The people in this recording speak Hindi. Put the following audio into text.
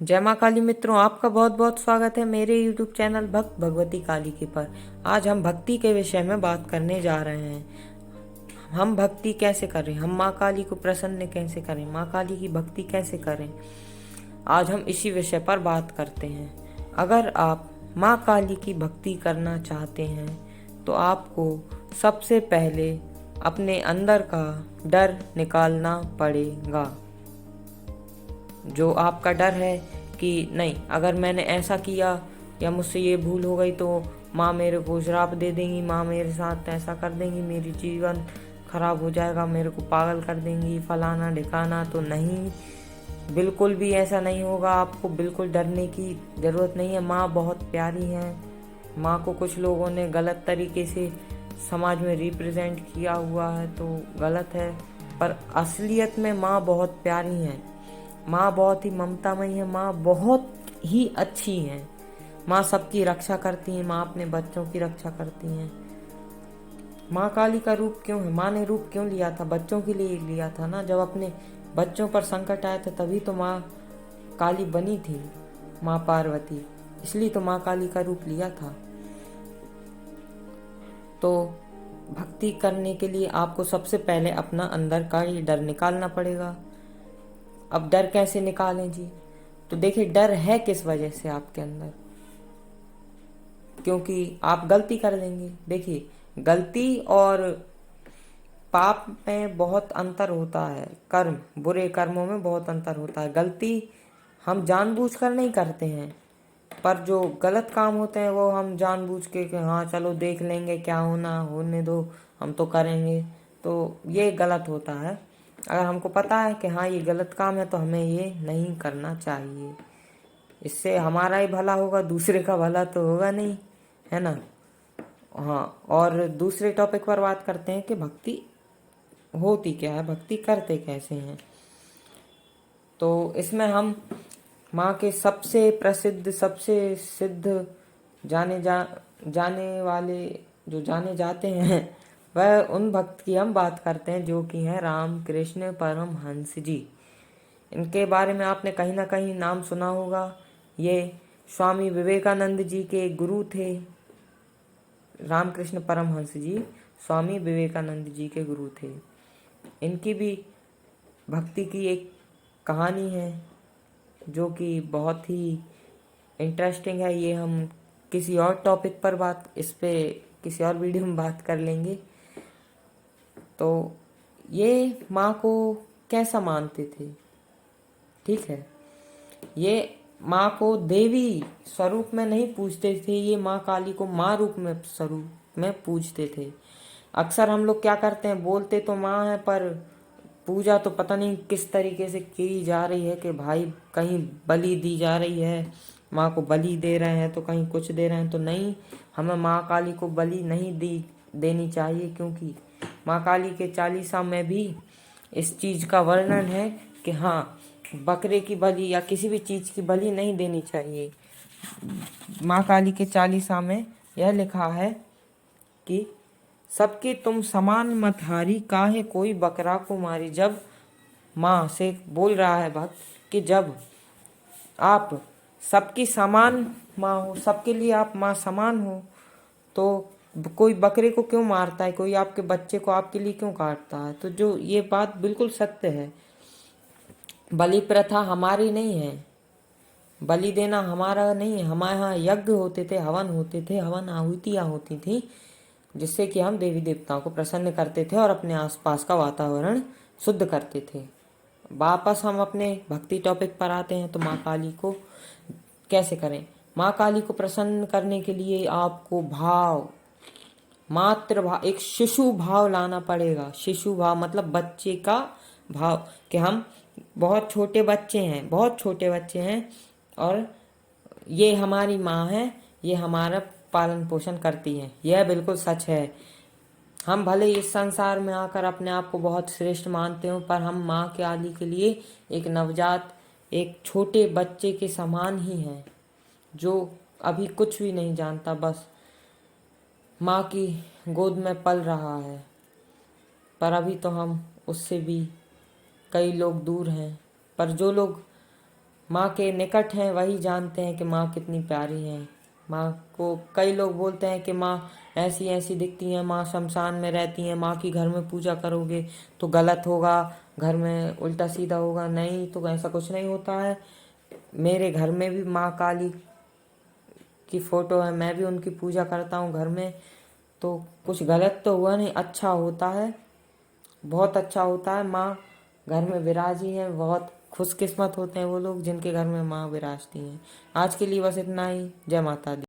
जय माँ काली मित्रों, आपका बहुत बहुत स्वागत है मेरे YouTube चैनल भक्त भगवती काली के पर। आज हम भक्ति के विषय में बात करने जा रहे हैं। हम भक्ति कैसे करें, हम माँ काली को प्रसन्न कैसे करें, माँ काली की भक्ति कैसे करें, आज हम इसी विषय पर बात करते हैं। अगर आप माँ काली की भक्ति करना चाहते हैं तो आपको सबसे पहले अपने अंदर का डर निकालना पड़ेगा। जो आपका डर है कि नहीं, अगर मैंने ऐसा किया या मुझसे ये भूल हो गई तो माँ मेरे को श्राप दे देंगी, माँ मेरे साथ ऐसा कर देंगी, मेरी जीवन खराब हो जाएगा, मेरे को पागल कर देंगी, फलाना ढिकाना। तो नहीं, बिल्कुल भी ऐसा नहीं होगा। आपको बिल्कुल डरने की ज़रूरत नहीं है। माँ बहुत प्यारी है। माँ को कुछ लोगों ने गलत तरीके से समाज में रिप्रेजेंट किया हुआ है तो गलत है, पर असलियत में माँ बहुत प्यारी हैं। माँ बहुत ही ममतामयी है, माँ बहुत ही अच्छी है। माँ सबकी रक्षा करती है, माँ अपने बच्चों की रक्षा करती हैं। माँ काली का रूप क्यों है, माँ ने रूप क्यों लिया था? बच्चों के लिए लिया था ना। जब अपने बच्चों पर संकट आए थे तभी तो माँ काली बनी थी, माँ पार्वती। इसलिए तो माँ काली का रूप लिया था। तो भक्ति करने के लिए आपको सबसे पहले अपना अंदर का ये डर निकालना पड़ेगा। अब डर कैसे निकालें जी? तो देखिए, डर है किस वजह से आपके अंदर? क्योंकि आप गलती कर देंगे। देखिए, गलती और पाप में बहुत अंतर होता है। कर्म, बुरे कर्मों में बहुत अंतर होता है। गलती हम जानबूझकर नहीं करते हैं, पर जो गलत काम होते हैं वो हम जानबूझ के कि हाँ चलो देख लेंगे, क्या होना होने दो, हम तो करेंगे। तो ये गलत होता है। अगर हमको पता है कि हाँ ये गलत काम है तो हमें ये नहीं करना चाहिए। इससे हमारा ही भला होगा, दूसरे का भला तो होगा नहीं, है ना। हाँ, और दूसरे टॉपिक पर बात करते हैं कि भक्ति होती क्या है, भक्ति करते कैसे हैं। तो इसमें हम माँ के सबसे प्रसिद्ध, सबसे सिद्ध, जाने वाले, जो जाने जाते हैं, वह उन भक्त की हम बात करते हैं जो कि हैं राम कृष्ण परमहंस जी। इनके बारे में आपने कहीं ना कहीं नाम सुना होगा। ये स्वामी विवेकानंद जी के गुरु थे। रामकृष्ण परमहंस जी स्वामी विवेकानंद जी के गुरु थे। इनकी भी भक्ति की एक कहानी है जो कि बहुत ही इंटरेस्टिंग है। ये हम किसी और टॉपिक पर इस पे किसी और वीडियो में बात कर लेंगे। तो ये माँ को कैसा मानते थे, ठीक है। ये माँ को देवी स्वरूप में नहीं पूजते थे, ये माँ काली को माँ रूप में स्वरूप में पूजते थे। अक्सर हम लोग क्या करते हैं, बोलते तो माँ है पर पूजा तो पता नहीं किस तरीके से की जा रही है कि भाई कहीं बलि दी जा रही है, माँ को बलि दे रहे हैं तो कहीं कुछ दे रहे हैं। तो नहीं, हमें माँ काली को बलि नहीं देनी चाहिए, क्योंकि माँ काली के चालीसा में भी इस चीज़ का वर्णन है कि हाँ, बकरे की बलि या किसी भी चीज़ की बलि नहीं देनी चाहिए। माँ काली के चालीसा में यह लिखा है कि सबके तुम समान मत हारी, काहे कोई बकरा को मारी। जब माँ से बोल रहा है भक्त कि जब आप सबकी समान माँ हो, सबके लिए आप माँ समान हो, तो कोई बकरे को क्यों मारता है, कोई आपके बच्चे को आपके लिए क्यों काटता है। तो जो ये बात बिल्कुल सत्य है। बलि प्रथा हमारी नहीं है, बलि देना हमारा नहीं है। हमारे यहाँ यज्ञ होते थे, हवन होते थे, हवन आहुतियाँ होती थी, जिससे कि हम देवी देवताओं को प्रसन्न करते थे और अपने आसपास का वातावरण शुद्ध करते थे। वापस हम अपने भक्ति टॉपिक पर आते हैं। तो माँ काली को कैसे करें? माँ काली को प्रसन्न करने के लिए आपको भाव, मातृ भाव, एक शिशु भाव लाना पड़ेगा। शिशु भाव मतलब बच्चे का भाव, कि हम बहुत छोटे बच्चे हैं, बहुत छोटे बच्चे हैं और ये हमारी माँ है, ये हमारा पालन पोषण करती है। यह बिल्कुल सच है। हम भले इस संसार में आकर अपने आप को बहुत श्रेष्ठ मानते हो, पर हम माँ काली के लिए एक नवजात, एक छोटे बच्चे के समान ही हैं, जो अभी कुछ भी नहीं जानता, बस माँ की गोद में पल रहा है। पर अभी तो हम उससे भी कई लोग दूर हैं। पर जो लोग माँ के निकट हैं वही जानते हैं कि माँ कितनी प्यारी है। माँ को कई लोग बोलते हैं कि माँ ऐसी ऐसी दिखती हैं, माँ शमशान में रहती हैं, माँ की घर में पूजा करोगे तो गलत होगा, घर में उल्टा सीधा होगा। नहीं, तो ऐसा कुछ नहीं होता है। मेरे घर में भी माँ काली की फोटो है, मैं भी उनकी पूजा करता हूँ घर में। तो कुछ गलत तो हुआ नहीं, अच्छा होता है, बहुत अच्छा होता है। माँ घर में विराजी है, बहुत खुशकिस्मत होते हैं वो लोग जिनके घर में माँ विराजती हैं। आज के लिए बस इतना ही। जय माता दी।